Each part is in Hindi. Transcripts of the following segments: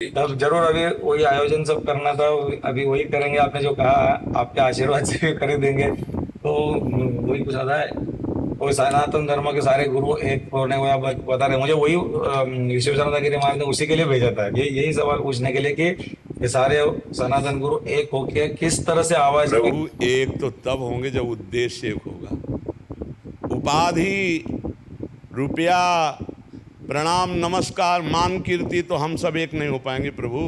तब जरूर अभी वही आयोजन सब करना था। अभी वही करेंगे, आपने जो कहा आपके आशीर्वाद से भी कर देंगे। तो वही पूछा था। वो सनातन धर्म के सारे गुरु एक होने को आप बता रहे, मुझे वही विश्वेश्वरनाथ गिरी महाराज ने उसी के लिए भेजा था, यही सवाल पूछने के लिए कि ये सारे सनातन गुरु एक होके किस तरह से आवाज। प्रभु एक तो तब होंगे जब उद्देश्य एक होगा। उपाधि, रुपया, प्रणाम, नमस्कार, मान, कीर्ति तो हम सब एक नहीं हो पाएंगे प्रभु।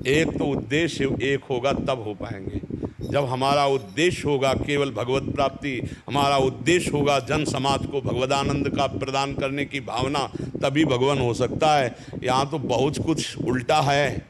एक तो उद्देश्य एक होगा तब हो पाएंगे। जब हमारा उद्देश्य होगा केवल भगवत प्राप्ति, हमारा उद्देश्य होगा जन समाज को भगवदानंद का प्रदान करने की भावना, तभी भगवान हो सकता है। यहाँ तो बहुत कुछ उल्टा है।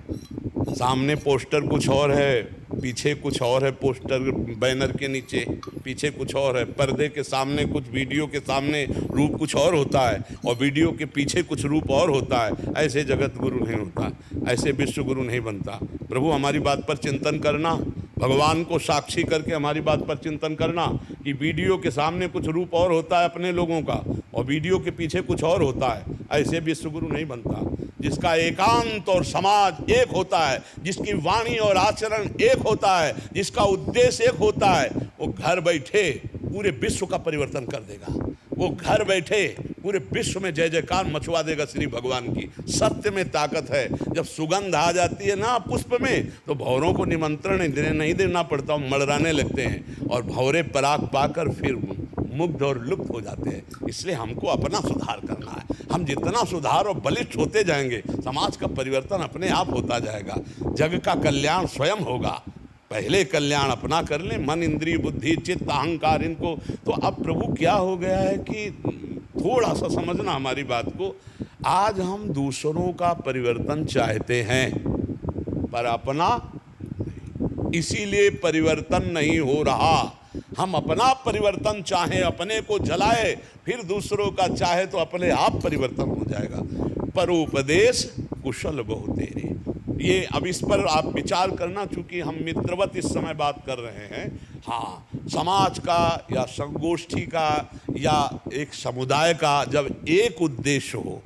सामने पोस्टर कुछ और है, पीछे कुछ और है। पोस्टर बैनर के नीचे पीछे कुछ और है। पर्दे के सामने कुछ, वीडियो के सामने रूप कुछ और होता है और वीडियो के पीछे कुछ रूप और होता है। ऐसे जगत गुरु नहीं होता, ऐसे विश्व गुरु नहीं बनता। प्रभु हमारी बात पर चिंतन करना, भगवान को साक्षी करके हमारी बात पर चिंतन करना कि वीडियो के सामने कुछ रूप और होता है अपने लोगों का और वीडियो के पीछे कुछ और होता है। ऐसे विश्व गुरु नहीं बनता। जिसका एकांत और समाज एक होता है, जिसकी वाणी और आचरण एक होता है, जिसका उद्देश्य एक होता है, वो घर बैठे पूरे विश्व का परिवर्तन कर देगा। वो घर बैठे पूरे विश्व में जय जयकार मचवा देगा श्री भगवान की। सत्य में ताकत है। जब सुगंध आ जाती है ना पुष्प में, तो भौरों को निमंत्रण नहीं देना पड़ता, मड़राने लगते हैं और भौरे पराग पाकर फिर मुग्ध और लुप्त हो जाते हैं। इसलिए हमको अपना सुधार करना है। हम जितना सुधार और बलिष्ठ होते जाएंगे, समाज का परिवर्तन अपने आप होता जाएगा। जग का कल्याण स्वयं होगा। पहले कल्याण अपना कर ले, मन, इंद्रिय, बुद्धि, चित्त, अहंकार, इनको। तो अब प्रभु क्या हो गया है कि थोड़ा सा समझना हमारी बात को। आज हम दूसरों का परिवर्तन चाहते हैं पर अपना, इसीलिए परिवर्तन नहीं हो रहा। हम अपना परिवर्तन चाहें, अपने को जलाए, फिर दूसरों का चाहे तो अपने आप परिवर्तन हो जाएगा। परोपदेश कुशल बहु तेरे। ये अब इस पर आप विचार करना, चूंकि हम मित्रवत इस समय बात कर रहे हैं। हाँ, समाज का या संगोष्ठी का या एक समुदाय का जब एक उद्देश्य हो,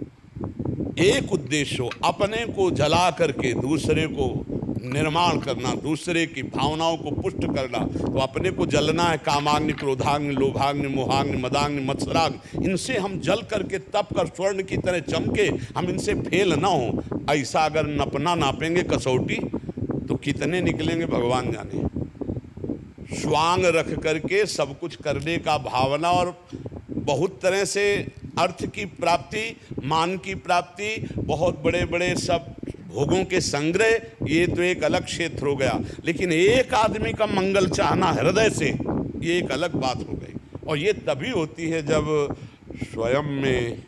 एक उद्देश्य हो, अपने को जला करके दूसरे को निर्माण करना, दूसरे की भावनाओं को पुष्ट करना, तो अपने को जलना है। कामाग्नि, क्रोधाग्नि, लोभाग्नि, मोहाग्नि, मदाग्नि, मत्सराग्नि, इनसे हम जल करके तप कर स्वर्ण की तरह चमके, हम इनसे फेल ना हो। ऐसा अगर नपना नापेंगे कसौटी तो कितने निकलेंगे भगवान जाने। स्वांग रख करके सब कुछ करने का भावना और बहुत तरह से अर्थ की प्राप्ति, मान की प्राप्ति, बहुत बड़े बड़े सब भोगों के संग्रह, ये तो एक अलग क्षेत्र हो गया। लेकिन एक आदमी का मंगल चाहना हृदय से, ये एक अलग बात हो गई। और ये तभी होती है जब स्वयं में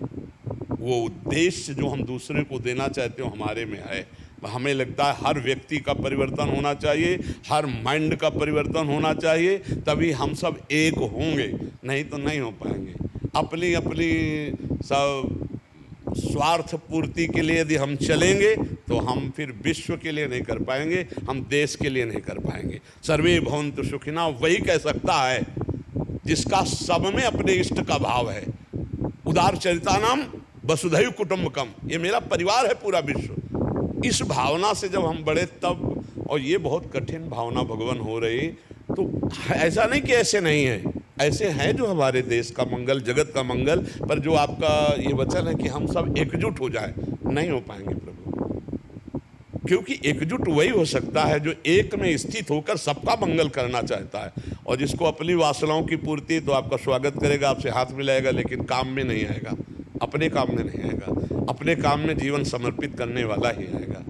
वो उद्देश्य जो हम दूसरे को देना चाहते हो हमारे में है। हमें लगता है हर व्यक्ति का परिवर्तन होना चाहिए, हर माइंड का परिवर्तन होना चाहिए, तभी हम सब एक होंगे, नहीं तो नहीं हो पाएंगे। अपनी अपनी सब स्वार्थ पूर्ति के लिए यदि हम चलेंगे तो हम फिर विश्व के लिए नहीं कर पाएंगे, हम देश के लिए नहीं कर पाएंगे। सर्वे भवन्तु सुखिनः वही कह सकता है जिसका सब में अपने इष्ट का भाव है। उदार चरितानाम वसुधैव कुटुम्बकम, ये मेरा परिवार है पूरा विश्व। इस भावना से जब हम बढ़े तब, और ये बहुत कठिन भावना भगवान हो रही, तो ऐसा नहीं कि ऐसे नहीं है, ऐसे हैं जो हमारे देश का मंगल, जगत का मंगल, पर जो आपका ये वचन है कि हम सब एकजुट हो जाए, नहीं हो पाएंगे प्रभु। क्योंकि एकजुट वही हो सकता है जो एक में स्थित होकर सबका मंगल करना चाहता है। और जिसको अपनी वासनाओं की पूर्ति, तो आपका स्वागत करेगा, आपसे हाथ मिलाएगा, लेकिन काम में नहीं आएगा, अपने काम में नहीं आएगा। अपने काम में जीवन समर्पित करने वाला ही आएगा।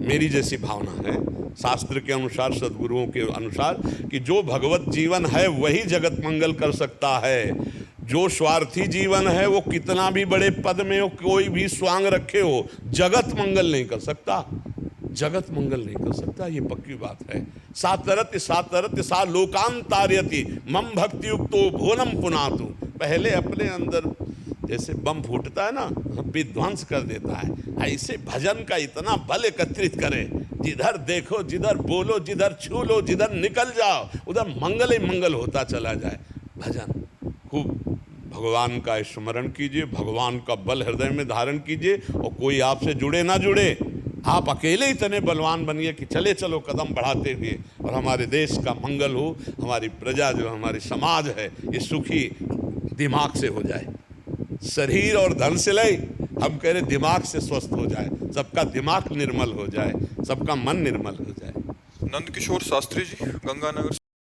मेरी जैसी भावना है शास्त्र के अनुसार, सद्गुरुओं के अनुसार, कि जो भगवत जीवन है वही जगत मंगल कर सकता है। जो स्वार्थी जीवन है वो कितना भी बड़े पद में हो, कोई भी स्वांग रखे हो, जगत मंगल नहीं कर सकता, जगत मंगल नहीं कर सकता, ये पक्की बात है। सातरत्य सातरत्य सा लोकांतार्यति मम भक्ति युक्तो भुवनम पुनातु। पहले अपने अंदर जैसे बम फूटता है ना, विध्वंस कर देता है, ऐसे भजन का इतना बल एकत्रित करे, जिधर देखो, जिधर बोलो, जिधर छू लो, जिधर निकल जाओ, उधर मंगल ही मंगल होता चला जाए। भजन खूब भगवान का स्मरण कीजिए, भगवान का बल हृदय में धारण कीजिए, और कोई आपसे जुड़े ना जुड़े, आप अकेले इतने बलवान बनिए कि चलो कदम बढ़ाते हुए, और हमारे देश का मंगल हो, हमारी प्रजा जो हमारी समाज है ये सुखी दिमाग से हो जाए। शरीर और धन से ले, हम कह रहे दिमाग से स्वस्थ हो जाए, सबका दिमाग निर्मल हो जाए, सबका मन निर्मल हो जाए। नंद किशोर शास्त्री जी, गंगानगर।